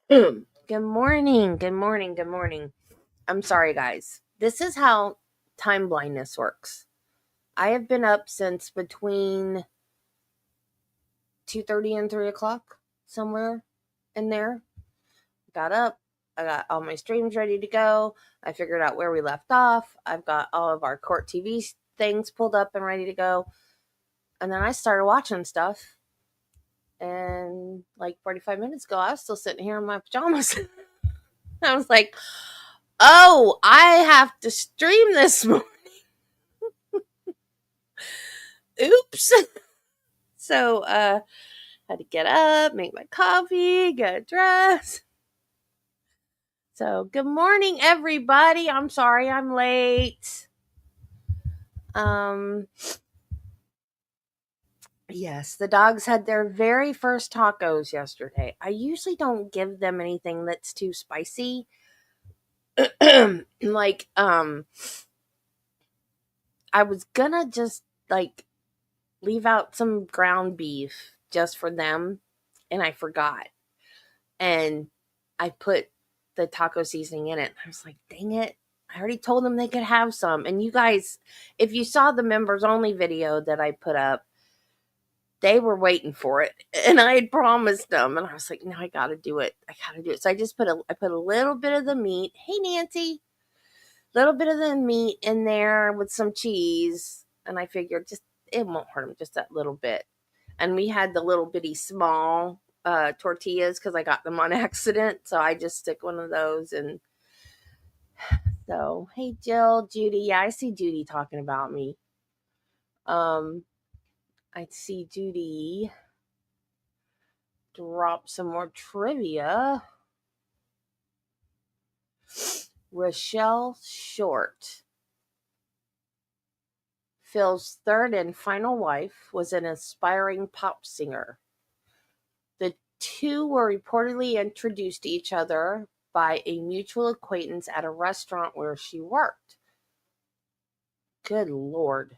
Good morning. Good morning. Good morning. I'm sorry, guys. This is how time blindness works. I have been up since between 2:30 and 3 o'clock, somewhere in there. Got up. I got all my streams ready to go. I figured out where we left off. I've got all of our court TV things pulled up and ready to go. And then I started watching stuff. And like 45 minutes ago, I was still sitting here in my pajamas. I was like, oh, I have to stream this morning. Oops. So had to get up, make my coffee, get dressed. So good morning everybody. I'm sorry I'm late. Um yes, the dogs had their very first tacos yesterday. I usually don't give them anything that's too spicy. like I was gonna just like leave out some ground beef just for them and I forgot. And I put the taco seasoning in it. I was like, dang it. I already told them they could have some. And you guys, if you saw the members only video that I put up, they were waiting for it. And I had promised them. And I was like, no, I gotta do it. I gotta do it. So I put a little bit of the meat. Hey Nancy, little bit of the meat in there with some cheese. And I figured just it won't hurt them just that little bit. And we had the little bitty small tortillas because I got them on accident. So I just stick one of those. And so, hey, Jill, Judy. Yeah, I see Judy talking about me. Um, I see Judy drop some more trivia. Rochelle Short, Phil's third and final wife, was an aspiring pop singer. The two were reportedly introduced to each other by a mutual acquaintance at a restaurant where she worked. Good Lord.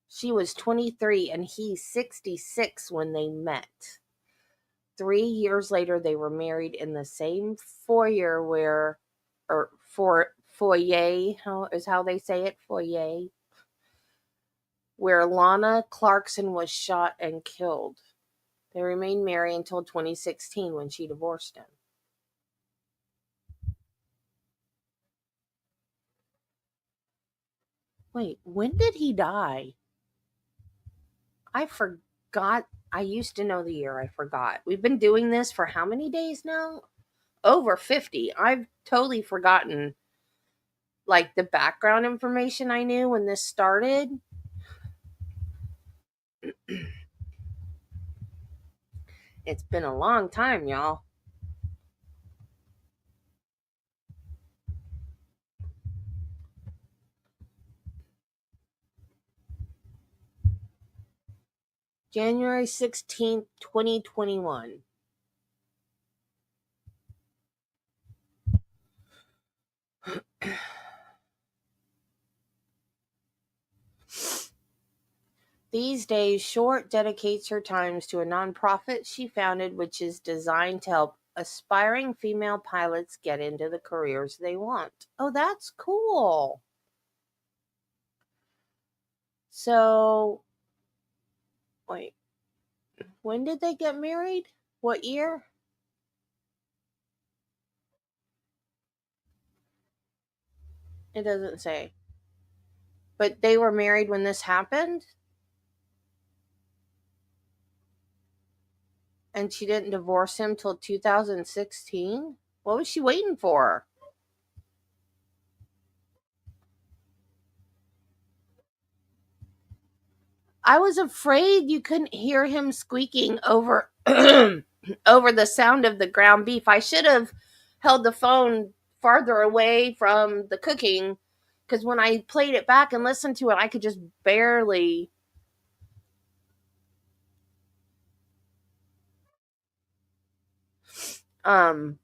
She was 23 and he 66 when they met. 3 years later, they were married in the same foyer foyer, how is how they say it, foyer, where Lana Clarkson was shot and killed. They remained married until 2016 when she divorced him. Wait, when did he die? I forgot. I used to know the year. I forgot. We've been doing this for how many days now? Over 50. I've totally forgotten like the background information I knew when this started. It's been a long time, y'all. January 16th, 2021. These days, Short dedicates her times to a nonprofit she founded, which is designed to help aspiring female pilots get into the careers they want. Oh, that's cool. So, wait, when did they get married? What year? It doesn't say. But they were married when this happened? And she didn't divorce him till 2016? What was she waiting for? I was afraid you couldn't hear him squeaking over over the sound of the ground beef. I should have held the phone farther away from the cooking because when I played it back and listened to it, I could just barely um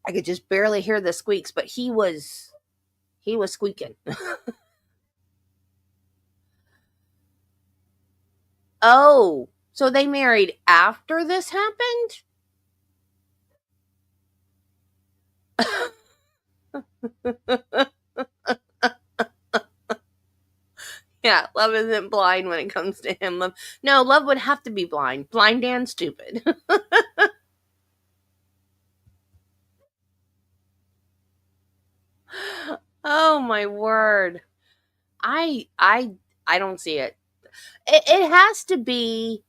I could just barely hear the squeaks, but he was squeaking. Oh, so they married after this happened? Yeah, love isn't blind when it comes to him. Love would have to be blind and stupid. Oh my word. I don't see it. It has to be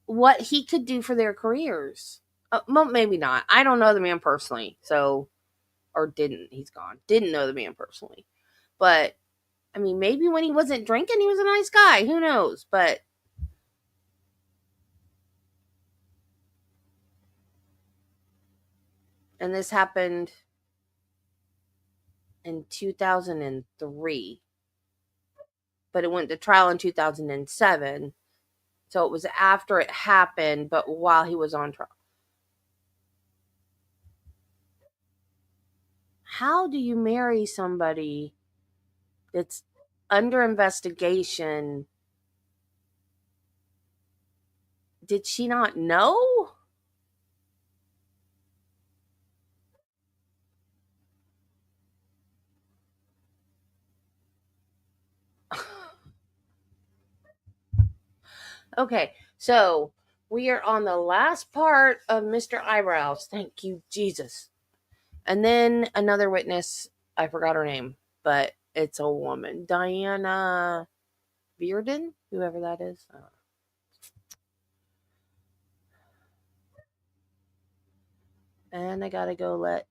what he could do for their careers. Well, maybe not. I don't know the man personally, so or didn't. He's gone. Didn't know the man personally, but I mean, maybe when he wasn't drinking, he was a nice guy. Who knows? But and this happened in 2003, but it went to trial in 2007. So it was after it happened, but while he was on trial. How do you marry somebody that's under investigation? Did she not know? Okay, so we are on the last part of Mr. Eyebrows. Thank you, Jesus. And then another witness, I forgot her name, but it's a woman. Diana Bearden, whoever that is. And I gotta go let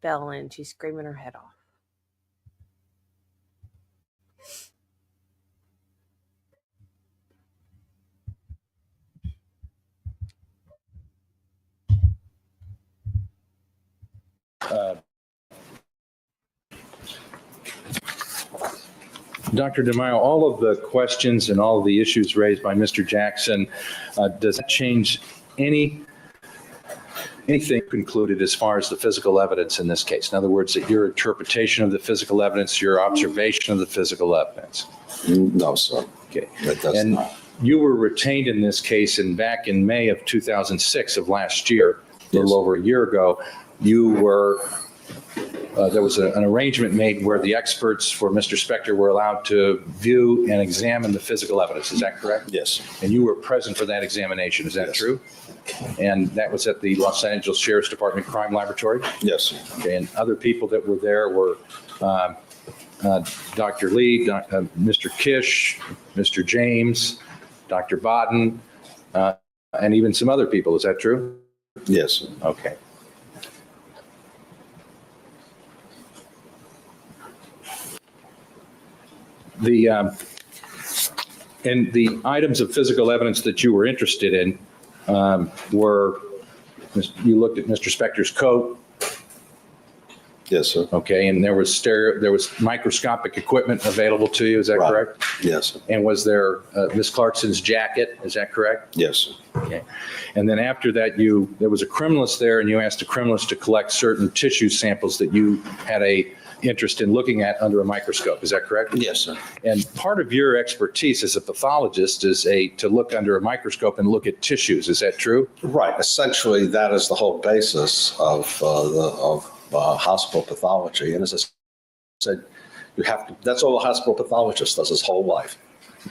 Belle in. She's screaming her head off. Dr. DeMaio, all of the questions and all of the issues raised by Mr. Jackson, does that change anything concluded as far as the physical evidence in this case? In other words, that your interpretation of the physical evidence, your observation of the physical evidence? No, sir. Okay. That does not. You were retained in this case, and back in May of 2006 of last year, a little over a year ago, you were there was an arrangement made where the experts for Mr. Spector were allowed to view and examine the physical evidence. Is that correct? Yes. And you were present for that examination. Is that Yes. true? And that was at the Los Angeles Sheriff's Department Crime Laboratory? Yes. Okay. And other people that were there were Dr. Lee, Mr. Kish, Mr. James, Dr. Bodden, and even some other people. Is that true? Yes. Okay. And the items of physical evidence that you were interested in were, you looked at Mr. Spector's coat, Yes, sir. okay, and there was microscopic equipment available to you, is that Right. correct? Yes. And was there Ms. Clarkson's jacket, is that correct? Yes. Okay. And then after that, there was a criminalist there, and you asked the criminalist to collect certain tissue samples that you had a interest in looking at under a microscope. Is that correct? Yes, sir. And part of your expertise as a pathologist is to look under a microscope and look at tissues. Is that true? Right. Essentially, that is the whole basis of hospital pathology. And as I said, that's all a hospital pathologist does his whole life.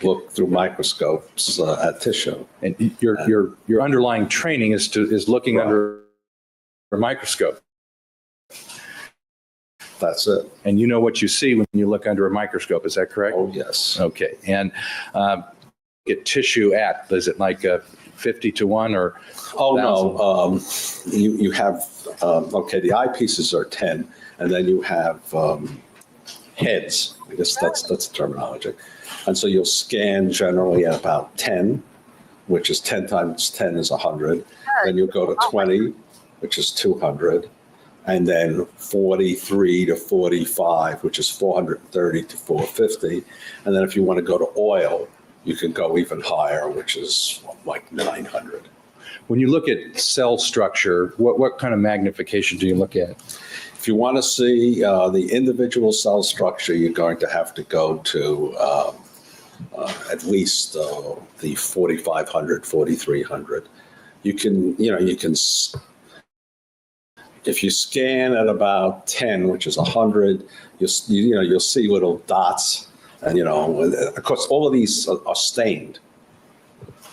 Look through microscopes at tissue. And your underlying training is looking under a microscope. That's it. And you know what you see when you look under a microscope. Is that correct? Oh, yes. Okay. And get tissue is it like 50 to 1 or? Oh, no. You have, the eyepieces are 10, and then you have heads. I guess that's the terminology. And so you'll scan generally at about 10, which is 10 times 10 is 100. Then you'll go to 20, which is 200. And then 43 to 45, which is 430 to 450. And then if you want to go to oil, you can go even higher, which is like 900. When you look at cell structure, what kind of magnification do you look at? If you want to see the individual cell structure, you're going to have to go to at least the 4,500, 4,300. You can if you scan at about 10, which is 100, you'll see little dots, and of course all of these are stained.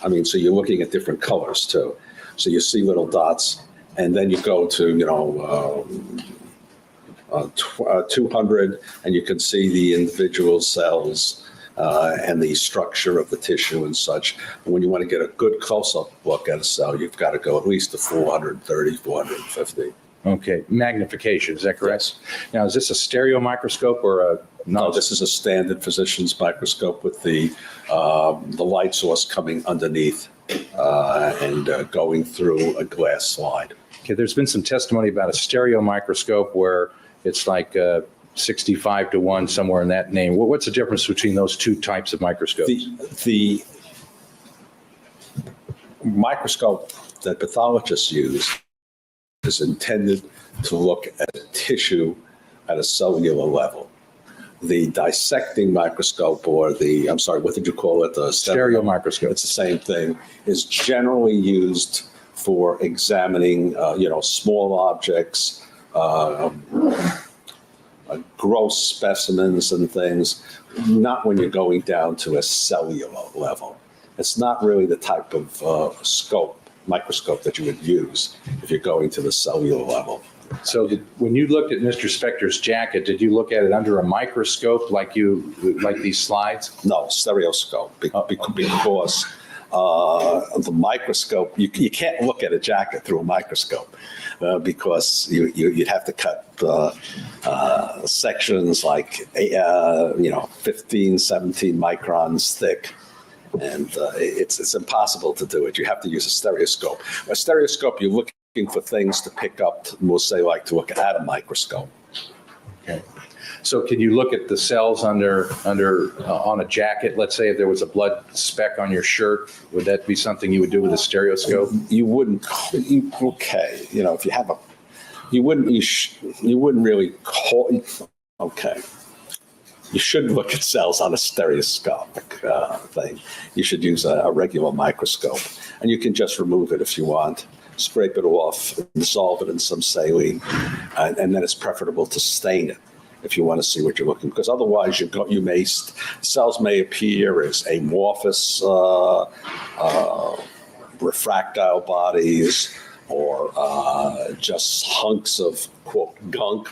I mean, so you're looking at different colors too. So you see little dots, and then you go to 200, and you can see the individual cells and the structure of the tissue and such. And when you want to get a good close-up look at a cell, you've got to go at least to 430, 450. Okay, magnification, is that correct? Yes. Now, is this a stereo microscope or a? No, this is a standard physician's microscope with the light source coming underneath and going through a glass slide. Okay, there's been some testimony about a stereo microscope where it's like 65 to 1, somewhere in that name. What's the difference between those two types of microscopes? The microscope that pathologists use is intended to look at tissue at a cellular level. The dissecting microscope, or what did you call it? The stereo microscope. It's the same thing, is generally used for examining, small objects, gross specimens and things, not when you're going down to a cellular level. It's not really the type of microscope that you would use if you're going to the cellular level. So when you looked at Mr. Spector's jacket, did you look at it under a microscope like these slides? No, stereoscope, because the microscope, you can't look at a jacket through a microscope because you'd have to cut sections like 15, 17 microns thick. And it's impossible to do it. You have to use a stereoscope. A stereoscope, you're looking for things to pick up, we'll say, like to look at a microscope. Okay. So can you look at the cells on a jacket? Let's say if there was a blood speck on your shirt, would that be something you would do with a stereoscope? You wouldn't. Okay. If you have you wouldn't really call. Okay. You shouldn't look at cells on a stereoscopic thing. You should use a regular microscope, and you can just remove it if you want. Scrape it off, dissolve it in some saline, and then it's preferable to stain it if you want to see what you're looking, because otherwise cells may appear as amorphous refractile bodies, or just hunks of, quote, gunk,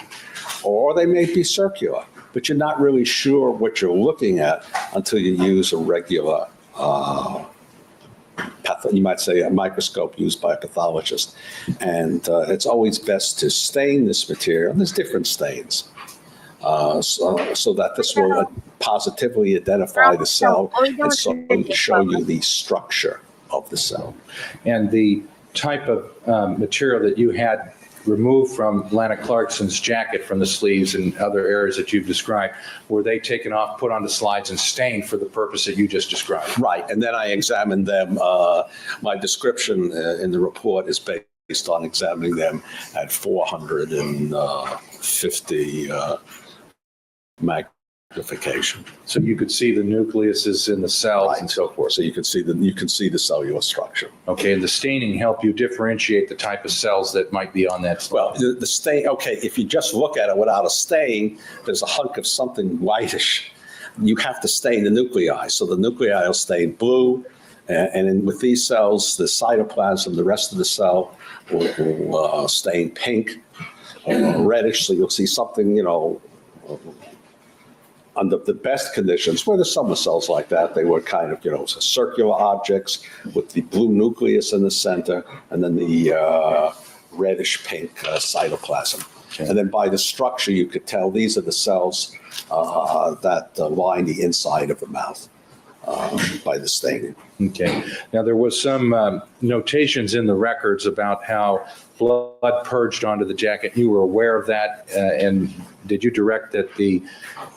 or they may be circular, but you're not really sure what you're looking at until you use a regular you might say a microscope used by a pathologist. And it's always best to stain this material. And there's different stains. So that this will positively identify the cell and show you the structure of the cell. And the type of material that you had removed from Lana Clarkson's jacket from the sleeves and other areas that you've described, were they taken off, put onto slides, and stained for the purpose that you just described? Right. And then I examined them. My description in the report is based on examining them at 450 magnification. So you could see the nucleuses in the cells and so forth. So you can see the cellular structure. Okay, and the staining help you differentiate the type of cells that might be on that slide. Well, the stain. Okay, if you just look at it without a stain, there's a hunk of something whitish. You have to stain the nuclei, so the nuclei will stain blue, and with these cells, the cytoplasm, the rest of the cell will stain pink or reddish. So you'll see something, under the best conditions, where there's some cells like that, they were kind of, circular objects with the blue nucleus in the center, and then the reddish pink cytoplasm. Okay. And then by the structure, you could tell these are the cells that line the inside of the mouth by the staining. Okay. Now, there was some notations in the records about how blood purged onto the jacket. You were aware of that, and did you direct that the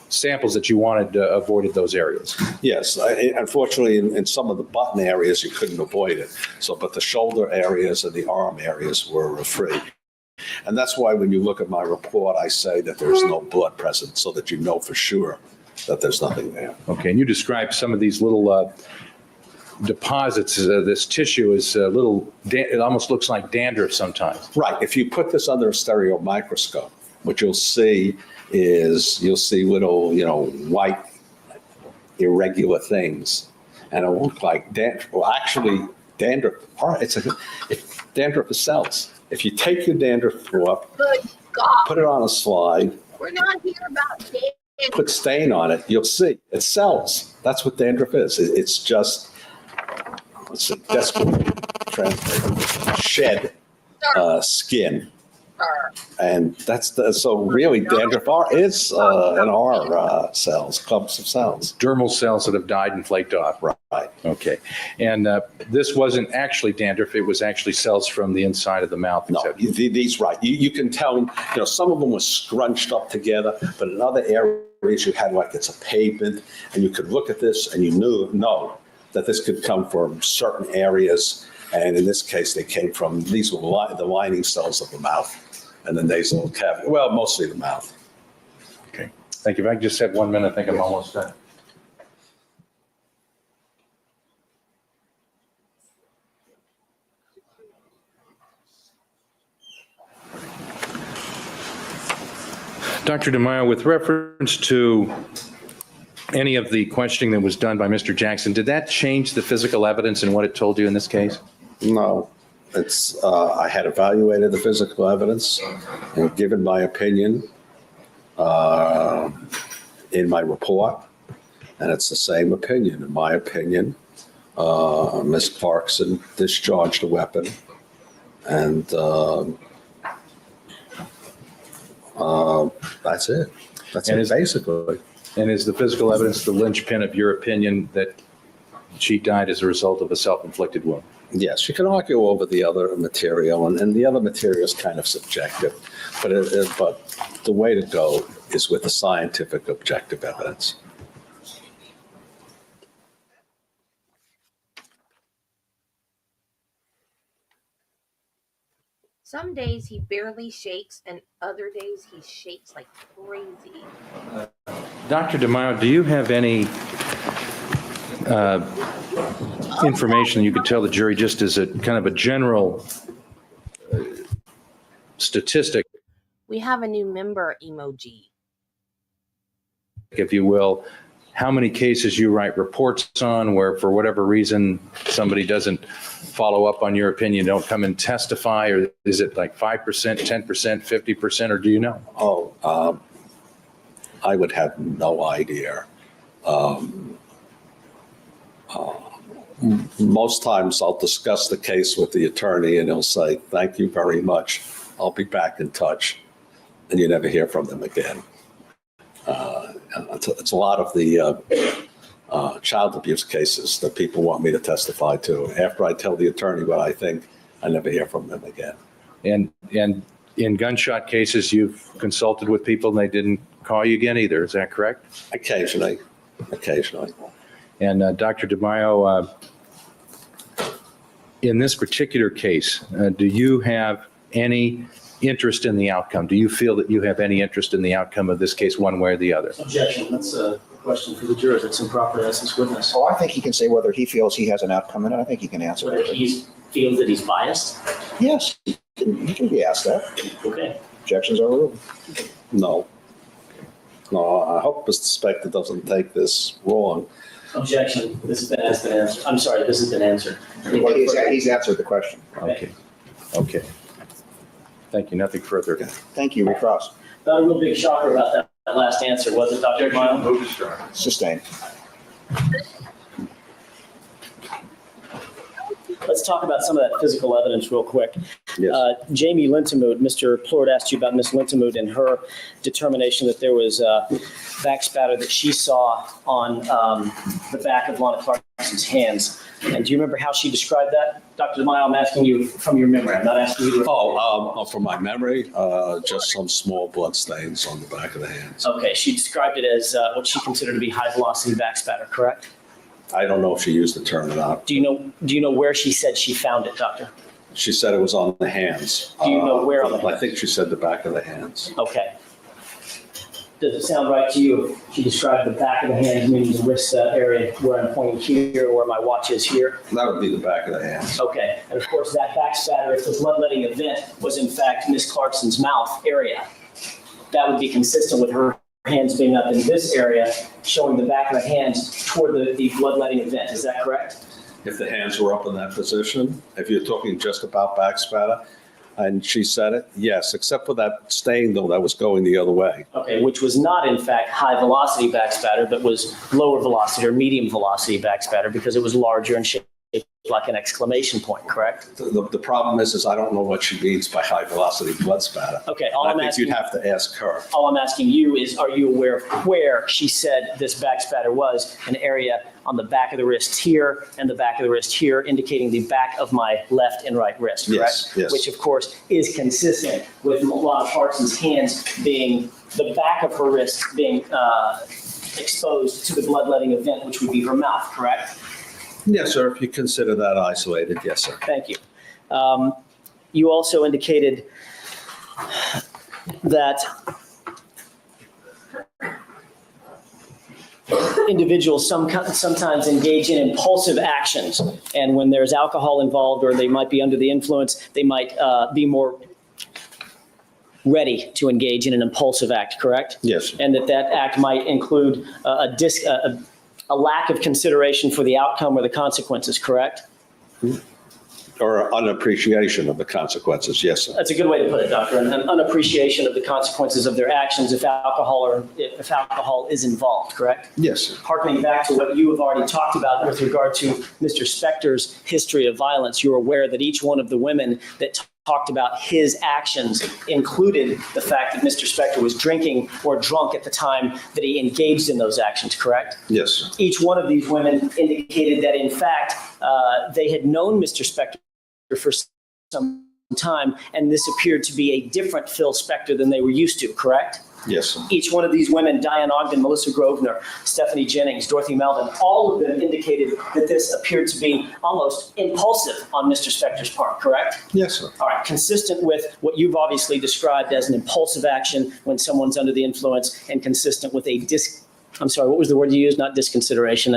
samples that you wanted avoided those areas? Yes. Unfortunately, in some of the button areas, you couldn't avoid it. But the shoulder areas and the arm areas were free. And that's why when you look at my report, I say that there's no blood present, so that you know for sure that there's nothing there. Okay. And you described some of these little deposits, this tissue is a little, it almost looks like dandruff sometimes. Right. If you put this under a stereo microscope, what you'll see is little, white irregular things, and it'll look like dandruff. Well, actually, dandruff. Dandruff is cells. If you take your dandruff up, Good God. put it on a slide, We're not here about dandruff. put stain on it, you'll see it's cells. That's what dandruff is. It's just it's a desperately shed skin. And so really dandruff is in our cells, clumps of cells. Dermal cells that have died and flaked off. Right. Okay. And this wasn't actually dandruff. It was actually cells from the inside of the mouth. No, these right. You can tell, some of them were scrunched up together, but in other areas you had like it's a pavement, and you could look at this and you know that this could come from certain areas. And in this case, these were the lining cells of the mouth and the nasal cavity. Well, mostly the mouth. Okay. Thank you. If I could just have 1 minute, I think I'm almost done. Dr. DeMaio, with reference to any of the questioning that was done by Mr. Jackson, did that change the physical evidence and what it told you in this case? No, I had evaluated the physical evidence and given my opinion in my report, and it's the same opinion. In my opinion, Ms. Clarkson discharged a weapon, and that's it. That's it, basically. And is the physical evidence the linchpin of your opinion that she died as a result of a self-inflicted wound? Yes, you can argue over the other material, and the other material is kind of subjective, but the way to go is with the scientific objective evidence. Some days he barely shakes, and other days he shakes like crazy. Dr. DeMaio, do you have any information you could tell the jury just as a kind of a general statistic, We have a new member emoji. if you will, how many cases you write reports on where for whatever reason somebody doesn't follow up on your opinion, don't come and testify, or is it like 5%, 10%, 50%, or do you know? I would have no idea. Most times I'll discuss the case with the attorney and he'll say, "Thank you very much. I'll be back in touch." And you never hear from them again. It's a lot of the child abuse cases that people want me to testify to. After I tell the attorney what I think, I never hear from them again. And in gunshot cases, you've consulted with people and they didn't call you again either. Is that correct? Occasionally. And Dr. DeMaio, in this particular case, do you have any interest in the outcome? Do you feel that you have any interest in the outcome of this case one way or the other? Objection. That's a question for the jurors. It's improper to ask this witness. Oh, I think he can say whether he feels he has an outcome in it. I think he can answer Whether that. he feels that he's biased? Yes, he can be asked that. Okay. Objections are ruled. No, I hope Mr. Spector doesn't take this wrong. Objection. This has been asked and answered. I'm sorry, this has been answered. He's answered the question. Okay. Thank you. Nothing further. Thank you, recross. Not a real big shocker about that last answer, was it, Dr. Mile? Sustained. Let's talk about some of that physical evidence real quick. Yes. Jamie Lintemood, Mr. Plord asked you about Ms. Lintemood and her determination that there was back spatter that she saw on the back of Lana Clarkson's hands. And do you remember how she described that? Dr. DeMaio, I'm asking you from your memory. I'm not asking you to... From my memory, just some small blood stains on the back of the hands. Okay, she described it as what she considered to be high velocity back spatter, correct? I don't know if she used the term or not. Do you know where she said she found it, doctor? She said it was on the hands. Do you know where on the hands? I think she said the back of the hands. Okay. Does it sound right to you? She described the back of the hands, meaning the wrist area where I'm pointing here, where my watch is here. That would be the back of the hands. Okay, and of course that back spatter, if the bloodletting event was in fact Miss Clarkson's mouth area, that would be consistent with her hands being up in this area, showing the back of the hands toward the bloodletting event. Is that correct? If the hands were up in that position, if you're talking just about back spatter, and she said it, yes, except for that stain though that was going the other way. Okay, which was not in fact high velocity back spatter, but was lower velocity or medium velocity back spatter because it was larger and shaped like an exclamation point, correct? The problem is I don't know what she means by high velocity blood spatter. Okay, I think you'd have to ask her. All I'm asking you is, are you aware of where she said this back spatter was? An area on the back of the wrist here and the back of the wrist here, indicating the back of my left and right wrist, correct? Yes, yes. Which of course is consistent with Lana Clarkson's hands being, the back of her wrist being exposed to the bloodletting event, which would be her mouth, correct? Yes, sir, if you consider that isolated, yes, sir. Thank you. You also indicated that individuals sometimes engage in impulsive actions, and when there's alcohol involved or they might be under the influence, they might be more ready to engage in an impulsive act, correct? Yes. And that act might include a lack of consideration for the outcome or the consequences, correct? Or unappreciation of the consequences, yes, sir. That's a good way to put it, Doctor. An unappreciation of the consequences of their actions if alcohol is involved, correct? Yes, sir. Harkening back to what you have already talked about with regard to Mr. Spector's history of violence, you're aware that each one of the women that talked about his actions included the fact that Mr. Spector was drinking or drunk at the time that he engaged in those actions, correct? Yes, sir. Each one of these women indicated that, in fact, they had known Mr. Spector for some time, and this appeared to be a different Phil Spector than they were used to, correct? Yes, sir. Each one of these women, Diane Ogden, Melissa Grosvenor, Stephanie Jennings, Dorothy Melvin, all of them indicated that this appeared to be almost impulsive on Mr. Spector's part, correct? Yes, sir. All right, consistent with what you've obviously described as an impulsive action when someone's under the influence, and consistent with I'm sorry, what was the word you used? Not disconsideration,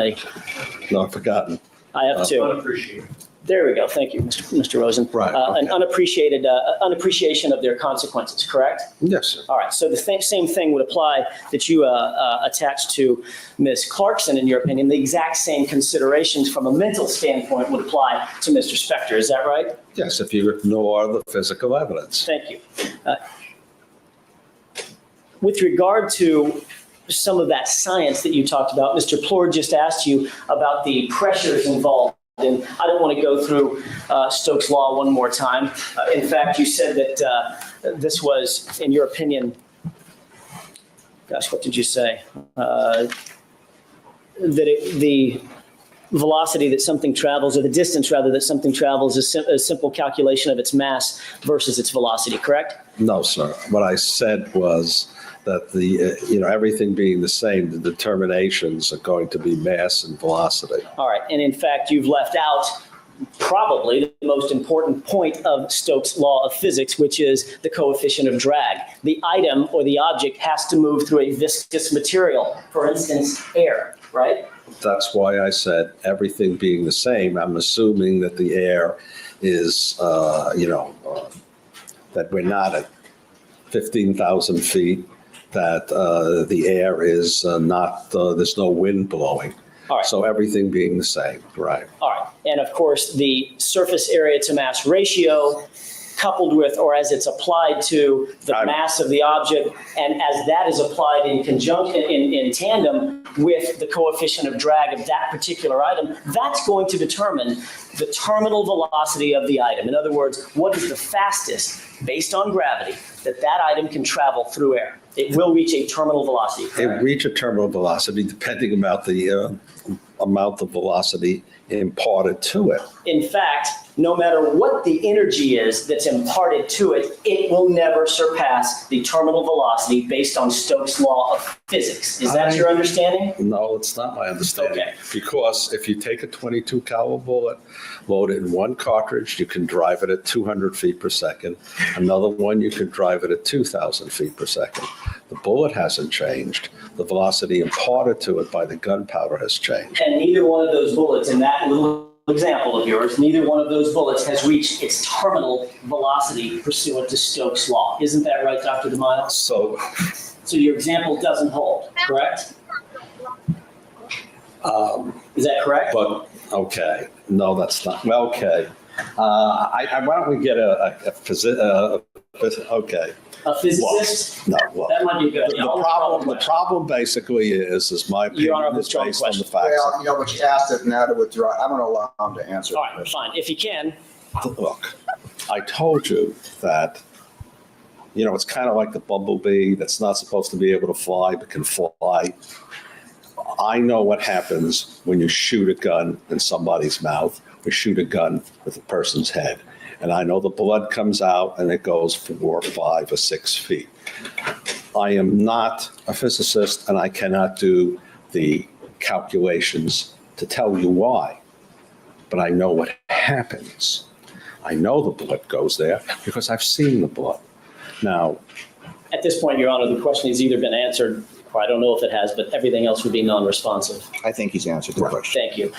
No, I've forgotten. I have to. Unappreciated. There we go. Thank you, Mr. Rosen. Right, An okay. unappreciation of their consequences, correct? Yes, sir. All right. So the same thing would apply that you attached to Ms. Clarkson, in your opinion. The exact same considerations from a mental standpoint would apply to Mr. Spector. Is that right? Yes, if you ignore the physical evidence. Thank you. With regard to some of that science that you talked about, Mr. Plord just asked you about the pressures involved. And I don't want to go through Stokes' Law one more time. In fact, you said that this was, in your opinion, gosh, what did you say? That the velocity that something travels, or the distance rather that something travels, is a simple calculation of its mass versus its velocity, correct? No, sir. What I said was that everything being the same, the determinations are going to be mass and velocity. All right. And in fact, you've left out probably the most important point of Stokes' law of physics, which is the coefficient of drag. The item or the object has to move through a viscous material, for instance, air, right? That's why I said everything being the same, I'm assuming that the air is, that we're not at 15,000 feet, that the air is not, there's no wind blowing. All right. So everything being the same, right. All right. And of course, the surface area to mass ratio coupled with, or as it's applied to the mass of the object, and as that is applied in conjunction, in tandem with the coefficient of drag of that particular item, that's going to determine the terminal velocity of the item. In other words, what is the fastest, based on gravity, that item can travel through air? It will reach a terminal velocity. It reach a terminal velocity depending about the amount of velocity imparted to it. In fact, no matter what the energy is that's imparted to it, it will never surpass the terminal velocity based on Stokes' law of physics. Is that your understanding? No, it's not my understanding. Okay. Because if you take a 22 caliber bullet, load it in one cartridge, you can drive it at 200 feet per second. Another one, you can drive it at 2,000 feet per second. The bullet hasn't changed. The velocity imparted to it by the gunpowder has changed. And neither one of those bullets in that little example of yours, neither one of those bullets has reached its terminal velocity pursuant to Stokes' law. Isn't that right, Dr. DeMille? So your example doesn't hold, correct? Is that correct? But, okay, no, that's not, well, okay. Why don't we get okay. A physicist? No, well, That might be good. the problem basically is my Your Honor, opinion is withdraw the based on the question. facts. Well, but you asked it now to withdraw. I'm going to allow him to answer. All right, fine. If you can. Look, I told you that, it's kind of like the bumblebee that's not supposed to be able to fly but can fly. I know what happens when you shoot a gun in somebody's mouth or shoot a gun with a person's head. And I know the blood comes out and it goes 4, 5, or 6 feet. I am not a physicist and I cannot do the calculations to tell you why. But I know what happens. I know the blood goes there because I've seen the blood. Now, At this point, Your Honor, the question has either been answered, or I don't know if it has, but everything else would be non-responsive. I think he's answered the question. Thank you.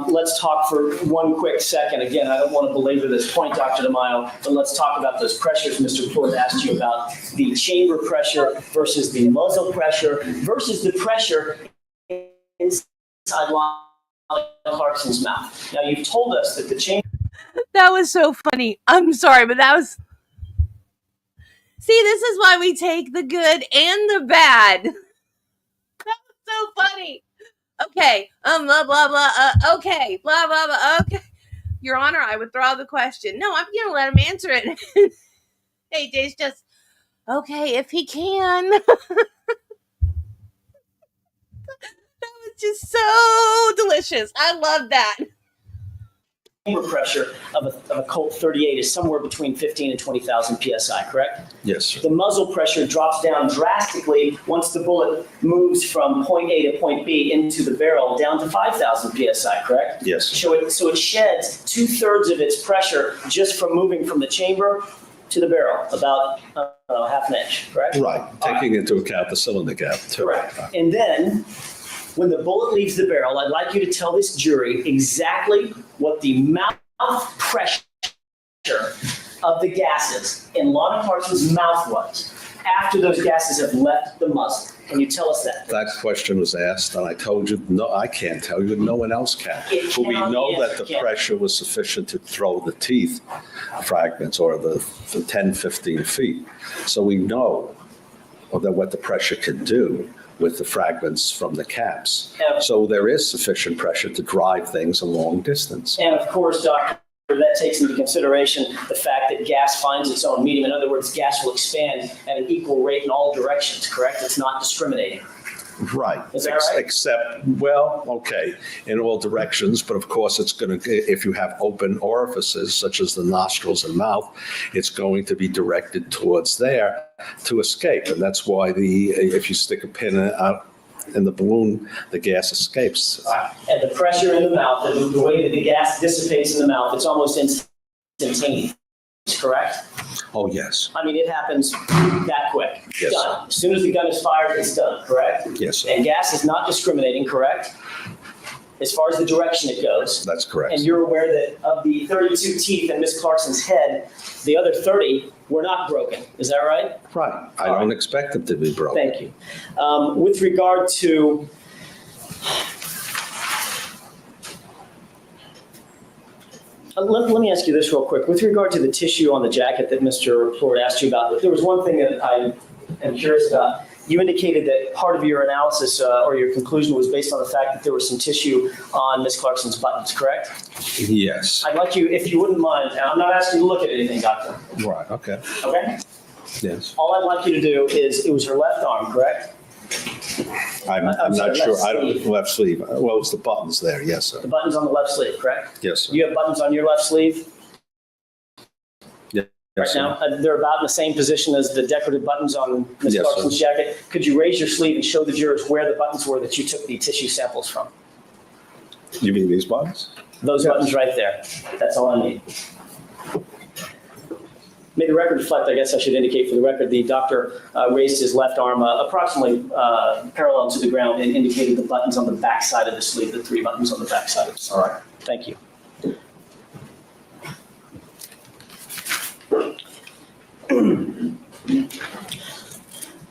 Let's talk for one quick second. Again, I don't want to belabor this point, Dr. DeMille, but let's talk about those pressures Mr. Ford asked you about, the chamber pressure versus the muzzle pressure versus the pressure inside Lana Clarkson's mouth. Now, you've told us that the chamber... That was so funny. I'm sorry, but that was... See, this is why we take the good and the bad. That was so funny. Okay, blah, blah, blah, okay, blah, blah, blah, okay. Your Honor, I withdraw the question. No, I'm going to let him answer it. AJ's just, okay, if he can. That was just so delicious. I love that. Chamber pressure of a Colt 38 is somewhere between 15 and 20,000 PSI, correct? yes, sir. The muzzle pressure drops down drastically once the bullet moves from point A to point B into the barrel down to 5,000 PSI, correct? Yes. So it sheds 2/3 of its pressure just from moving from the chamber to the barrel, about half an inch, correct? Right, taking into account the cylinder gap, too. Correct. And then, when the bullet leaves the barrel, I'd like you to tell this jury exactly what the mouth pressure of the gases in Lana Clarkson's mouth was after those gases have left the muzzle. Can you tell us that? That question was asked, and I told you, no, I can't tell you, no one else can. It But we cannot know be that answered, the can it? pressure was sufficient to throw the teeth fragments or the 10, 15 feet. So we know that what the pressure can do with the fragments from the caps. Yeah. So there is sufficient pressure to drive things a long distance. And of course, Doctor, that takes into consideration the fact that gas finds its own medium. In other words, gas will expand at an equal rate in all directions, correct? It's not discriminating. Right. Is that right? Except, well, okay, in all directions, but of course it's going to, if you have open orifices such as the nostrils and mouth, it's going to be directed towards there to escape. And that's why if you stick a pin out in the balloon, the gas escapes. And the pressure in the mouth, and the way that the gas dissipates in the mouth, it's almost instantaneous, correct? Oh, yes. I mean, it happens that quick. Yes. Done. As soon as the gun is fired, it's done, correct? Yes, sir. And gas is not discriminating, correct? As far as the direction it goes. That's correct. And you're aware that of the 32 teeth in Miss Clarkson's head, the other 30 were not broken. Is that right? Right. I don't expect them to be broken. Thank you. With regard to let me ask you this real quick. With regard to the tissue on the jacket that Mr. Ford asked you about, there was one thing that I am curious about. You indicated that part of your analysis or your conclusion was based on the fact that there was some tissue on Miss Clarkson's buttons, correct? Yes. I'd like you, if you wouldn't mind, and I'm not asking you to look at anything, Doctor, Right, okay. okay? Yes. All I'd like you to do is, it was her left arm, correct? I'm sorry, not sure. left I don't, sleeve. left sleeve. Well, it's the buttons there. Yes, sir. The buttons on the left sleeve, correct? Yes, sir. You have buttons on your left sleeve Yes, right sir. now? They're about in the same position as the decorative buttons on Ms. Yes, Clarkson's sir. jacket. Could you raise your sleeve and show the jurors where the buttons were that you took the tissue samples from? You mean these buttons? Those Yes. buttons right there. That's all I need. May the record reflect, I guess I should indicate for the record, the doctor raised his left arm approximately parallel to the ground and indicated the buttons on the back side of the sleeve, the 3 buttons on the back side of the sleeve. All right. Thank you.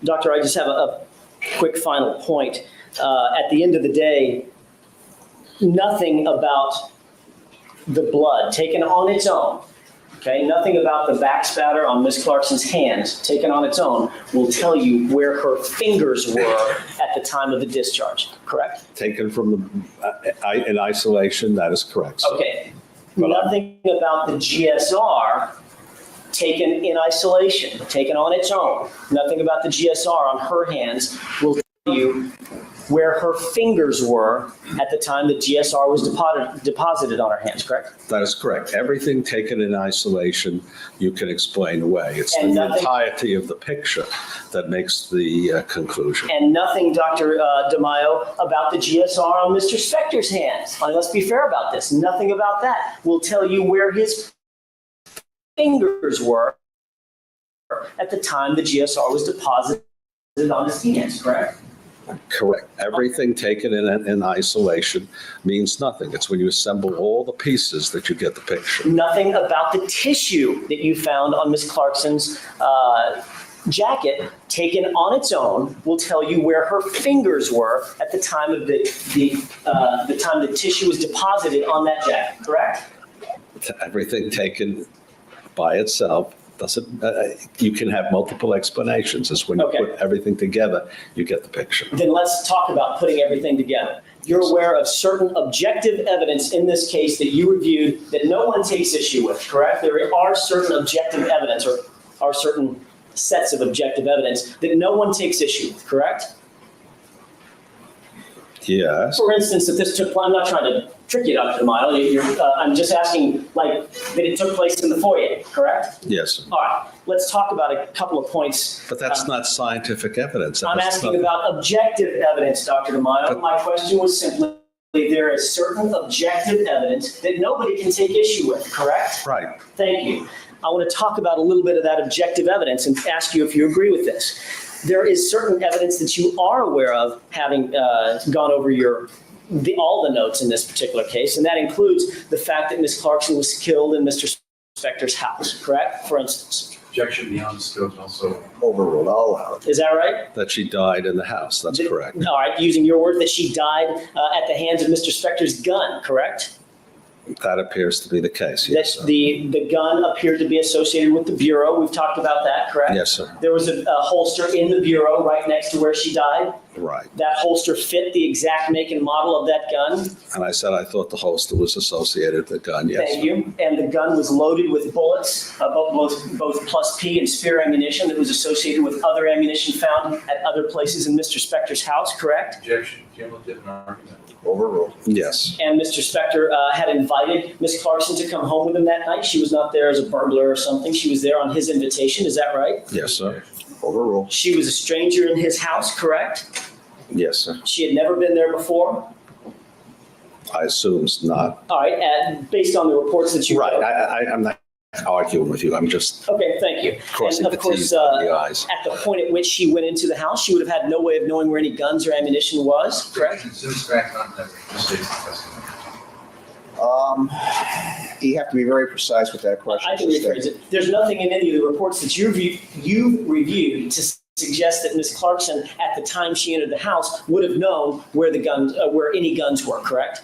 Doctor, I just have a quick final point. At the end of the day, nothing about the blood taken on its own, okay, nothing about the back spatter on Miss Clarkson's hands taken on its own will tell you where her fingers were at the time of the discharge, correct? Taken from the, in isolation, that is correct, sir. Okay. Nothing about the GSR taken in isolation, taken on its own. Nothing about the GSR on her hands will tell you where her fingers were at the time the GSR was deposited on her hands, correct? That is correct. Everything taken in isolation, you can explain away. It's And the nothing- entirety of the picture that makes the conclusion. And nothing, Dr. DeMaio, about the GSR on Mr. Spector's hands. Let's be fair about this. Nothing about that will tell you where his fingers were at the time the GSR was deposited on his hands, correct? Correct. Everything taken in isolation means nothing. It's when you assemble all the pieces that you get the picture. Nothing about the tissue that you found on Miss Clarkson's jacket taken on its own will tell you where her fingers were at the time of the time the tissue was deposited on that jacket, correct? Everything taken by itself doesn't, you can have multiple explanations. It's when you Okay. put everything together, you get the picture. Then let's talk about putting everything together. You're aware of certain objective evidence in this case that you reviewed that no one takes issue with, correct? There are certain objective evidence or are certain sets of objective evidence that no one takes issue with, correct? Yes. For instance, that this took place, I'm not trying to trick you, Dr. DeMaio. I'm just asking, like, that it took place in the foyer, correct? Yes. All right, let's talk about a couple of points. But that's not scientific evidence. I'm That's asking not- about objective evidence, Dr. DeMaio. My question was simply, there is certain objective evidence that nobody can take issue with, correct? Right. Thank you. I want to talk about a little bit of that objective evidence and ask you if you agree with this. There is certain evidence that you are aware of, having gone over all the notes in this particular case, and that includes the fact that Ms. Clarkson was killed in Mr. Spector's house, correct? For instance. Objection beyond scope also. Overruled, all allowed. Is that right? That she died in the house. That's correct. All right, using your word that she died at the hands of Mr. Spector's gun, correct? That appears to be the case, yes, That sir. the gun appeared to be associated with the bureau. We've talked about that, correct? Yes, sir. There was a holster in the bureau right next to where she died. Right. That holster fit the exact make and model of that gun. And I said I thought the holster was associated with the gun, yes. Thank you. And the gun was loaded with bullets, both plus P and spear ammunition that was associated with other ammunition found at other places in Mr. Spector's house, correct? Objection. Jim will give an argument. Overruled. Yes. And Mr. Spector had invited Ms. Clarkson to come home with him that night. She was not there as a burglar or something. She was there on his invitation. Is that right? Yes, sir. Overruled. She was a stranger in his house, correct? Yes, sir. She had never been there before. I assume it's not. All right, and based on the reports that you Right. wrote. I'm not arguing with you. I'm just Okay, thank you. crossing And the of course, T's and the I's. at the point at which she went into the house, she would have had no way of knowing where any guns or ammunition was, correct? Since fact not never. Just states the testimony. You have to be very precise with that question. I can rephrase it. There's nothing in any of the reports that you reviewed to suggest that Ms. Clarkson, at the time she entered the house, would have known where the guns, where any guns were, correct?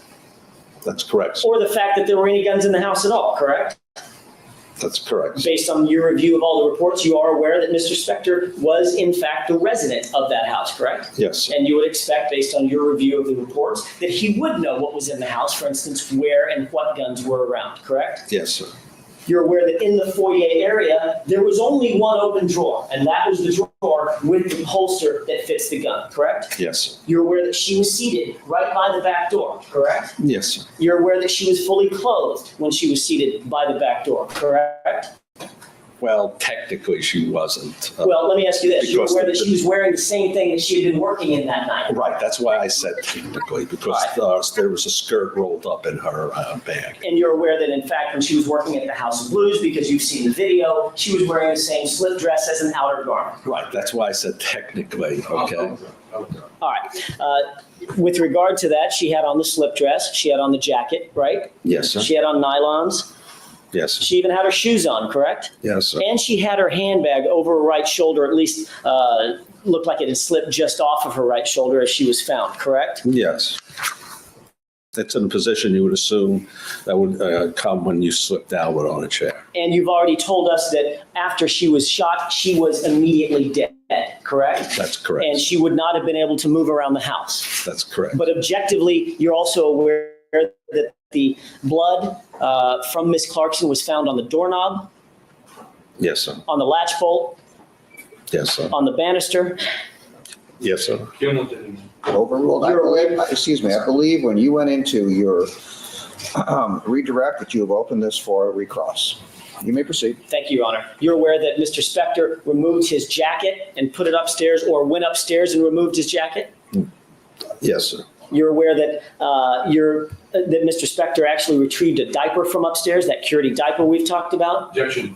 That's correct. Or the fact that there were any guns in the house at all, correct? That's correct. Based on your review of all the reports, you are aware that Mr. Spector was in fact the resident of that house, correct? Yes. And you would expect, based on your review of the reports, that he would know what was in the house, for instance, where and what guns were around, correct? Yes, sir. You're aware that in the foyer area, there was only one open drawer, and that was the drawer with the holster that fits the gun, correct? Yes, sir. You're aware that she was seated right by the back door, correct? Yes, sir. You're aware that she was fully clothed when she was seated by the back door, correct? Well, technically, she wasn't. Well, let me ask you this. You're Because aware that the- she was wearing the same thing that she had been working in that night? Right, that's why I said technically, because there was a skirt rolled up in her bag. And you're aware that, in fact, when she was working at the House of Blues, because you've seen the video, she was wearing the same slip dress as an outer garment? Right, that's why I said technically, okay? All right. With regard to that, she had on the slip dress, she had on the jacket, right? Yes, sir. She had on nylons. Yes, sir. She even had her shoes on, correct? Yes, sir. And she had her handbag over her right shoulder, at least looked like it had slipped just off of her right shoulder as she was found, correct? Yes. It's in a position you would assume that would come when you slip down with on a chair. And you've already told us that after she was shot, she was immediately dead, correct? That's correct. And she would not have been able to move around the house. That's correct. But objectively, you're also aware that the blood from Miss Clarkson was found on the doorknob, Yes, sir. on the latch bolt, Yes, sir. on the banister. Yes, sir. Kimmel didn't. Overruled. I believe, excuse me, I believe when you went into your redirect that you have opened this for a recross. You may proceed. Thank you, Your Honor. You're aware that Mr. Spector removed his jacket and put it upstairs, or went upstairs and removed his jacket? Yes, sir. You're aware that that Mr. Spector actually retrieved a diaper from upstairs, that Curity diaper we've talked about? Objection.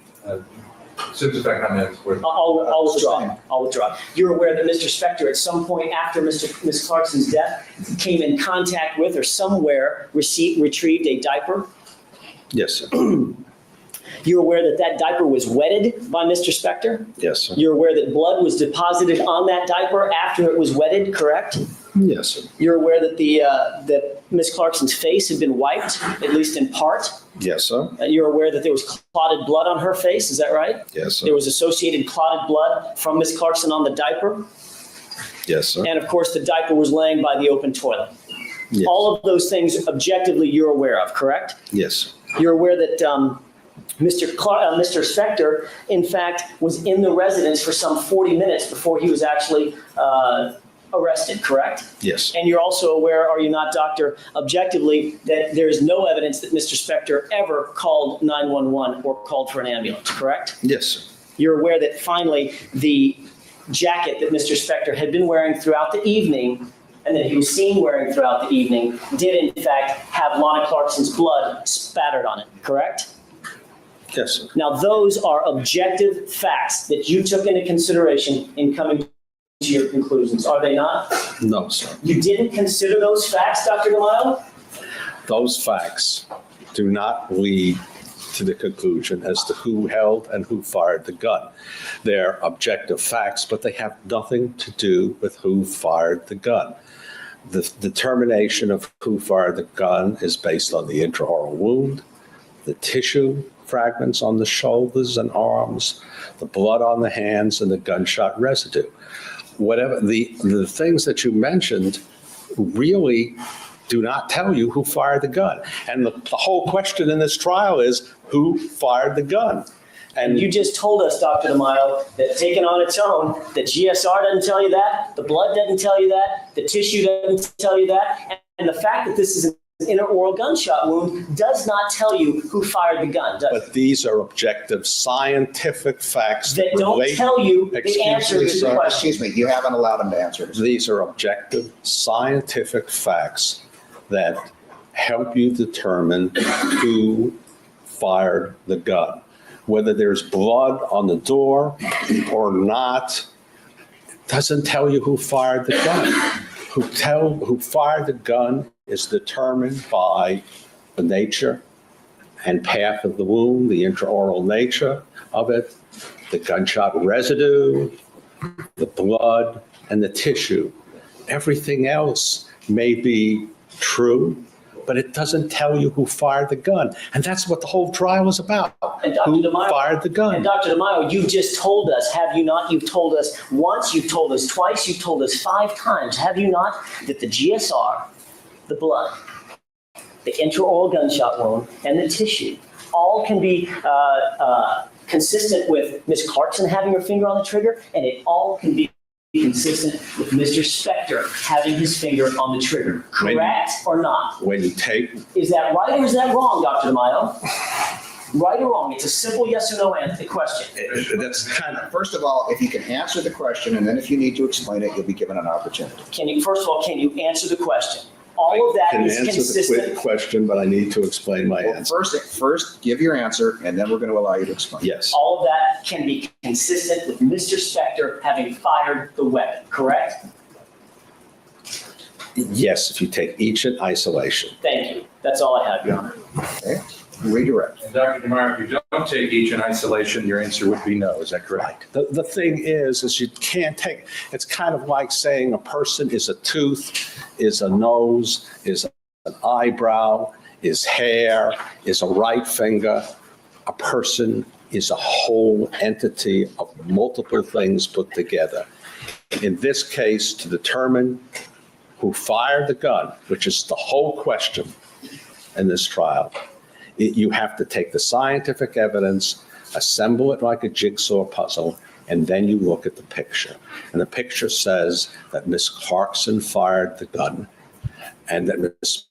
Since the fact I'm at where. I'll withdraw. I'll withdraw. You're aware that Mr. Spector, at some point after Miss Clarkson's death, came in contact with or somewhere retrieved a diaper? Yes, sir. You're aware that that diaper was wetted by Mr. Spector? Yes, sir. You're aware that blood was deposited on that diaper after it was wetted, correct? Yes, sir. You're aware that that Miss Clarkson's face had been wiped, at least in part? Yes, sir. You're aware that there was clotted blood on her face, is that right? Yes, sir. There was associated clotted blood from Miss Clarkson on the diaper? Yes, sir. And of course, the diaper was laying by the open toilet. Yes. All of those things objectively you're aware of, correct? Yes. You're aware that Mr. Spector, in fact, was in the residence for some 40 minutes before he was actually arrested, correct? Yes. And you're also aware, are you not, Doctor, objectively, that there is no evidence that Mr. Spector ever called 911 or called for an ambulance, correct? Yes, sir. You're aware that finally the jacket that Mr. Spector had been wearing throughout the evening and that he was seen wearing throughout the evening did in fact have Lana Clarkson's blood spattered on it, correct? Yes, sir. Now those are objective facts that you took into consideration in coming to your conclusions, are they not? No, sir. You didn't consider those facts, Dr. DeMaio? Those facts do not lead to the conclusion as to who held and who fired the gun. They're objective facts, but they have nothing to do with who fired the gun. The determination of who fired the gun is based on the intraoral wound, the tissue fragments on the shoulders and arms, the blood on the hands, and the gunshot residue. Whatever the things that you mentioned really do not tell you who fired the gun. And the whole question in this trial is who fired the gun? And you just told us, Dr. DeMaio, that taken on its own, the GSR doesn't tell you that, the blood doesn't tell you that, the tissue doesn't tell you that, and the fact that this is an intraoral gunshot wound does not tell you who fired the gun, does it? But these are objective scientific facts That don't relate- tell you the Excuse answer me, to the sir. question. Excuse me, you haven't allowed him to answer this. These are objective scientific facts that help you determine who fired the gun. Whether there's blood on the door or not doesn't tell you who fired the gun. Who fired the gun is determined by the nature and path of the wound, the intraoral nature of it, the gunshot residue, the blood, and the tissue. Everything else may be true, but it doesn't tell you who fired the gun. And that's what the whole trial is about. And Dr. Who DeMaio, fired the gun? And Dr. DeMaio, you just told us, have you not? You've told us once, you've told us twice, you've told us 5 times, have you not? That the GSR, the blood, the intraoral gunshot wound, and the tissue all can be consistent with Ms. Clarkson having her finger on the trigger, and it all can be consistent with Mr. Spector having his finger on the trigger. Correct or not? When you take, Is that right or is that wrong, Dr. DeMaio? Right or wrong? It's a simple yes or no answer question. That's kind of, First of all, if you can answer the question, and then if you need to explain it, you'll be given an opportunity. First of all, can you answer the question? All of that can is answer the consistent. quick question, but I need to explain my Well, answer. first, give your answer, and then we're going to allow you to explain. Yes, All of that can be consistent with Mr. Spector having fired the weapon, correct? yes, if you take each in isolation. Thank you. That's all I have, Your Honor. Okay? Redirect. And Dr. DeMaio, if you don't take each in isolation, your answer would be no. Is that correct? The thing is you can't take, it's kind of like saying a person is a tooth, is a nose, is an eyebrow, is hair, is a right finger. A person is a whole entity of multiple things put together. In this case, to determine who fired the gun, which is the whole question in this trial, you have to take the scientific evidence, assemble it like a jigsaw puzzle, and then you look at the picture. And the picture says that Miss Clarkson fired the gun and that Mr.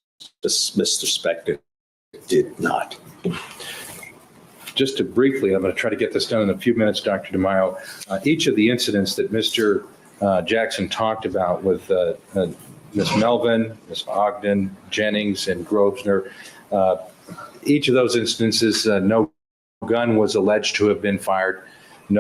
Spector did not. Just to briefly, I'm going to try to get this done in a few minutes, Dr. DeMaio. Each of the incidents that Mr. Jackson talked about with Ms. Melvin, Ms. Ogden, Jennings, and Grosvenor, each of those instances, no gun was alleged to have been fired. Is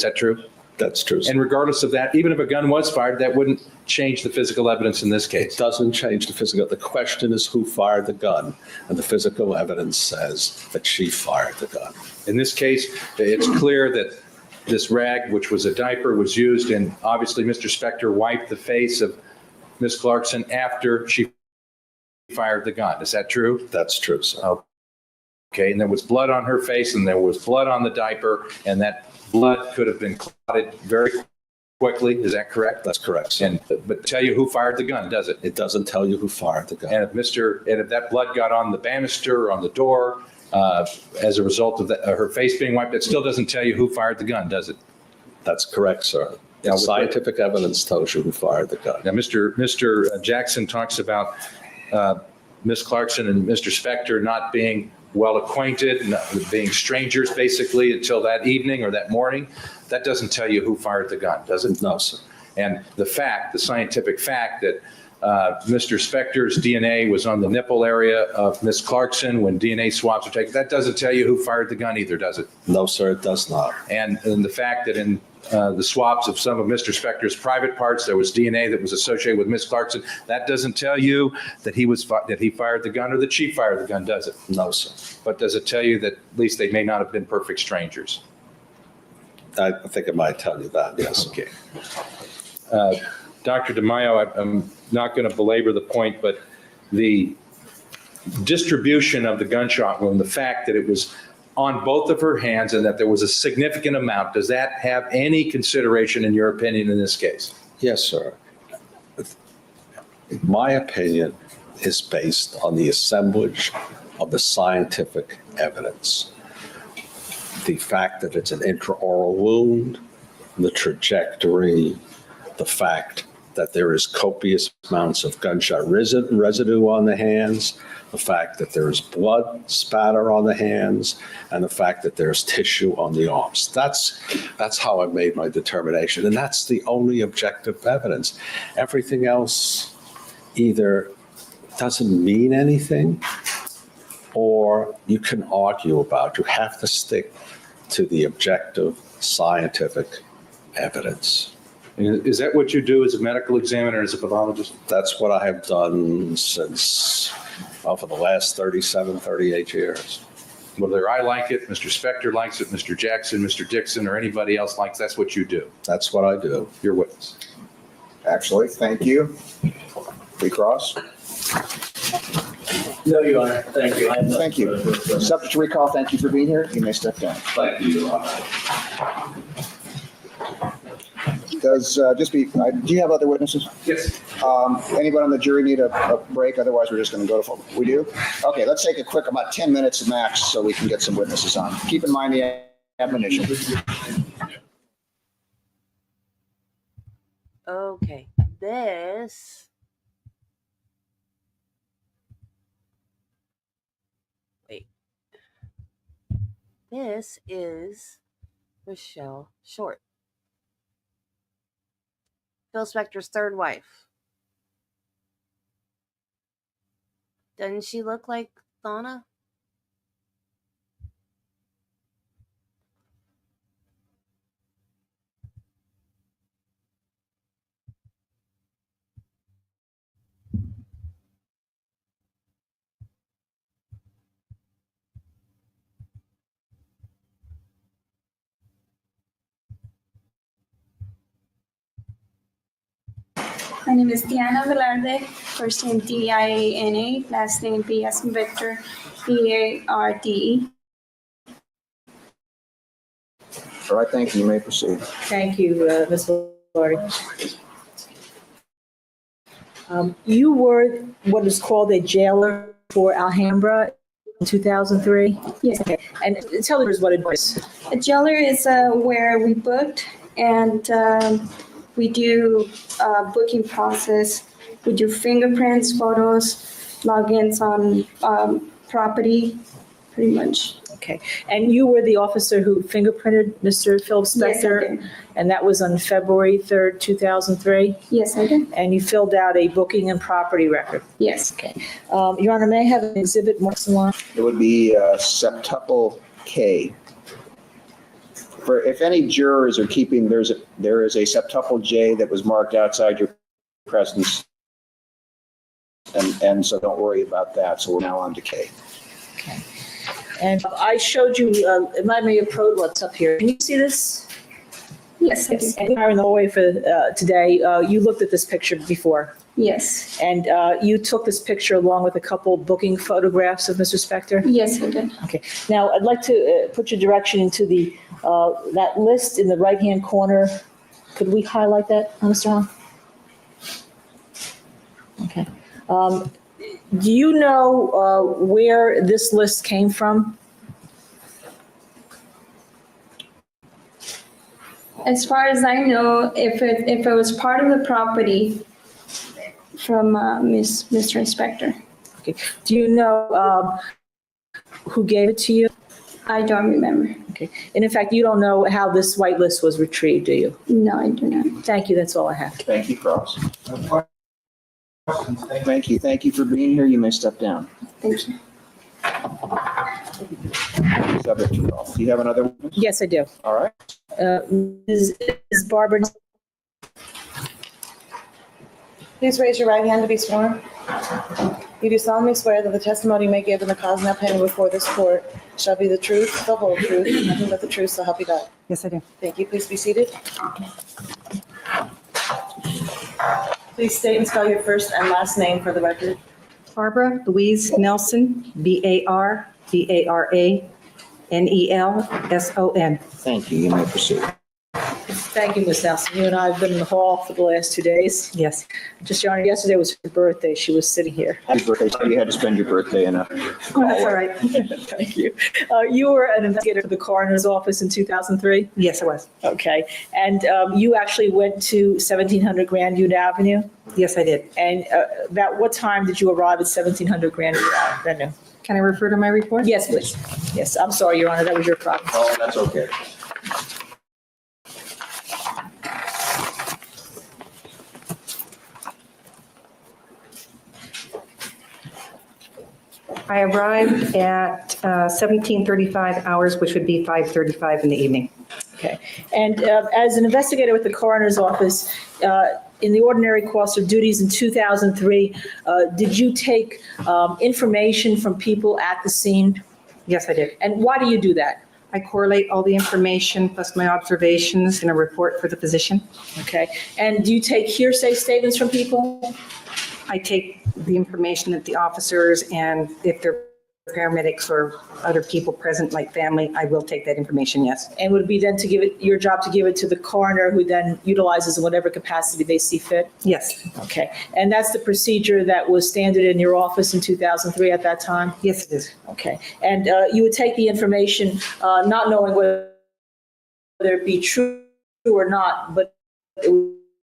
that true? That's true. And regardless of that, even if a gun was fired, that wouldn't change the physical evidence in this case. It doesn't change the physical. The question is who fired the gun, and the physical evidence says that she fired the gun. In this case, it's clear that this rag, which was a diaper, was used, and obviously Mr. Spector wiped the face of Ms. Clarkson after she fired the gun. Is that true? That's true, sir. Okay, and there was blood on her face, and there was blood on the diaper, and that blood could have been clotted very quickly. Is that correct? That's correct, sir. But tell you who fired the gun, does it? It doesn't tell you who fired the gun. And if that blood got on the banister or on the door as a result of her face being wiped, it still doesn't tell you who fired the gun, does it? That's correct, sir. Now, scientific evidence tells you who fired the gun. Now, Mr. Jackson talks about Ms. Clarkson and Mr. Spector not being well acquainted, being strangers basically until that evening or that morning. That doesn't tell you who fired the gun, does it? No, sir. And the scientific fact that Mr. Spector's DNA was on the nipple area of Ms. Clarkson when DNA swabs were taken, that doesn't tell you who fired the gun either, does it? No, sir, it does not. And the fact that in the swabs of some of Mr. Spector's private parts, there was DNA that was associated with Ms. Clarkson, that doesn't tell you that he fired the gun or that she fired the gun, does it? No, sir. But does it tell you that at least they may not have been perfect strangers? I think it might tell you that, yes. Okay. Dr. DeMaio, I'm not going to belabor the point, but the distribution of the gunshot wound, the fact that it was on both of her hands and that there was a significant amount, does that have any consideration in your opinion in this case? Yes, sir. My opinion is based on the assemblage of the scientific evidence. The fact that it's an intraoral wound, the trajectory, the fact that there is copious amounts of gunshot residue on the hands, the fact that there's blood spatter on the hands, and the fact that there's tissue on the arms. That's how I made my determination, and that's the only objective evidence. Everything else either doesn't mean anything or you can argue about. You have to stick to the objective scientific evidence. Is that what you do as a medical examiner, as a pathologist? That's what I have done since, for the last 37, 38 years. Whether I like it, Mr. Spector likes it, Mr. Jackson, Mr. Dixon, or anybody else likes, that's what you do. That's what I do. Your witness. Actually, thank you. Recross. No, Your Honor. Thank you. Thank you. Subject to recall, thank you for being here. You may step down. Thank you, Your Honor. Do you have other witnesses? Yes. Anybody on the jury need a break? Otherwise, we're just going to go to, we do? Okay, let's take a quick, about 10 minutes max so we can get some witnesses on. Keep in mind the admonition. Okay, this This is Michelle Short, Phil Spector's third wife. Doesn't she look like Lana? My name is Diana Velarde, first name Diana, last name B as in Victor, Barde. All right, thank you. You may proceed. Thank you, Ms. Lori. You were what is called a jailer for Alhambra in 2003? Yes. Okay. And tell us what it was. A jailer is where we booked and we do booking process. We do fingerprints, photos, logins on property, pretty much. Okay. And you were the officer who fingerprinted Mr. Phil Yes, I Spector? did. And that was on February 3rd, 2003? Yes, I did. And you filled out a booking and property record? Yes. Okay. Your Honor, may I have an exhibit marked along? It would be septuple K. For if any jurors are keeping, there is a septuple J that was marked outside your presence. And so don't worry about that. So we're now on to K. Okay. And I showed you, it might be approach what's up here. Can you see this? Yes, I do. And you are in the hallway for today. You looked at this picture before. Yes. And you took this picture along with a couple booking photographs of Mr. Spector? Yes, I did. Okay. Now, I'd like to put your direction into the that list in the right-hand corner. Could we highlight that, Mr. Hahn? Okay. Do you know where this list came from? As far as I know, if it was part of the property from Mr. Inspector, Okay. Do you know who gave it to you? I don't remember. Okay. And in fact, you don't know how this white list was retrieved, do you? No, I do not. Thank you. That's all I have. Thank you, Cross. Thank you. Thank you for being here. You may step down. Thank you. Subject to call. Do you have another witness? Yes, I do. All right. Ms. Barber, Please raise your right hand to be sworn. You do solemnly swear that the testimony you may give in the cause now pending before this court shall be the truth, the whole truth, and nothing but the truth, so help you God. Yes, I do. Thank you. Please be seated. Please state and spell your first and last name for the record. Barbara Louise Nelson, BARBARANELSON. Thank you. You may proceed. thank you, Ms. Nelson. You and I have been in the hall for the last 2 days. Yes. Just, Your Honor, yesterday was her birthday. She was sitting here. Happy birthday. So you had to spend your birthday in a. Oh, that's all right. Thank you. You were an investigator for the coroner's office in 2003? Yes, I was. Okay. And you actually went to 1700 Grandview Avenue? Yes, I did. And about what time did you arrive at 1700 Grandview Avenue? Can I refer to my report? Yes, please. Yes, I'm sorry, Your Honor, that was your problem. Oh, that's okay. I arrived at 17:35 hours, which would be 5:35 in the evening. Okay. And as an investigator with the coroner's office, in the ordinary course of duties in 2003, did you take information from people at the scene? Yes, I did. And why do you do that? I correlate all the information plus my observations in a report for the physician. Okay. And do you take hearsay statements from people? I take the information that the officers, and if they're paramedics or other people present, like family, I will take that information, yes. And would it be then to give it, your job to give it to the coroner, who then utilizes in whatever capacity they see fit? Yes. Okay. And that's the procedure that was standard in your office in 2003 at that time? Yes, it is. Okay. And you would take the information, not knowing whether it be true or not, but it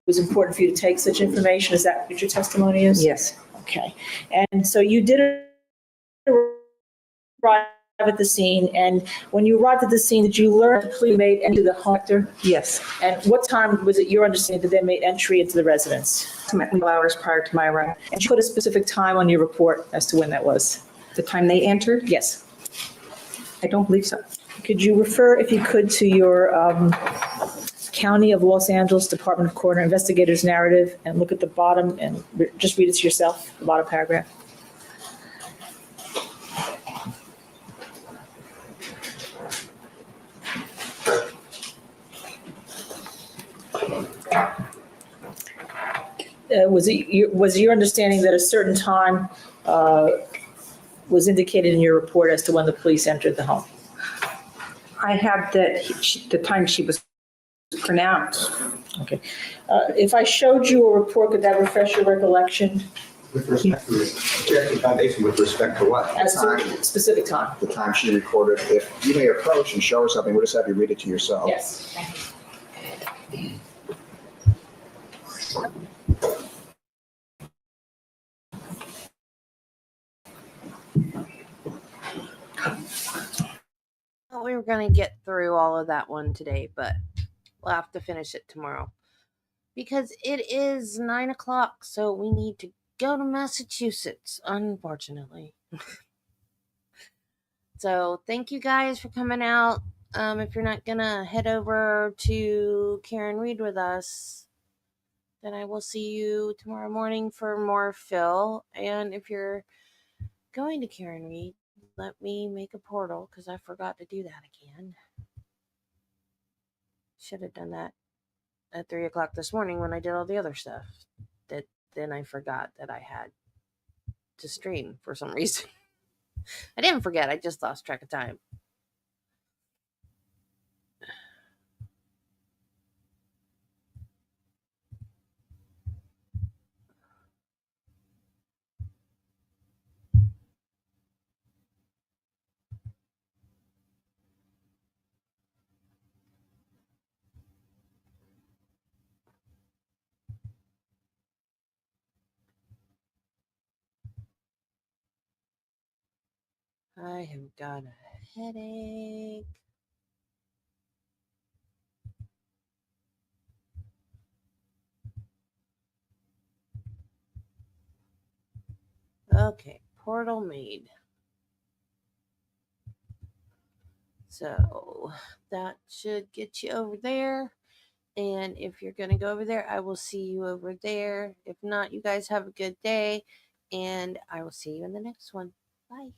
was important for you to take such information? Is that what your testimony is? Yes. Okay. And so you did arrive at the scene, and when you arrived at the scene, did you learn the police made entry to the home? Yes, And what time was it your understanding that they made entry into the residence? approximately 12 hours prior to my arrival. And you put a specific time on your report as to when that was? The time they entered, Yes. I don't believe so. Could you refer, if you could, to your County of Los Angeles Department of Coroner Investigators narrative and look at the bottom and just read it to yourself, the bottom paragraph? Was your understanding that a certain time was indicated in your report as to when the police entered the home? I have the time she was pronounced. Okay. If I showed you a report, could that refresh your recollection With respect to, objective foundation with respect to what? as to a specific time? The time she recorded, if you may approach and show her something, we'll just have you read it to yourself. Yes. Thought we were going to get through all of that one today, but we'll have to finish it tomorrow because it is 9 o'clock, so we need to go to Massachusetts, unfortunately. So thank you guys for coming out. If you're not going to head over to Karen Reed with us, then I will see you tomorrow morning for more Phil. And if you're going to Karen Reed, let me make a portal because I forgot to do that again. Should have done that at 3 o'clock this morning when I did all the other stuff. That then I forgot that I had to stream for some reason. I didn't forget, I just lost track of time. I have got a headache. Okay, portal made. So that should get you over there. And if you're going to go over there, I will see you over there. If not, you guys have a good day. And I will see you in the next one. Bye.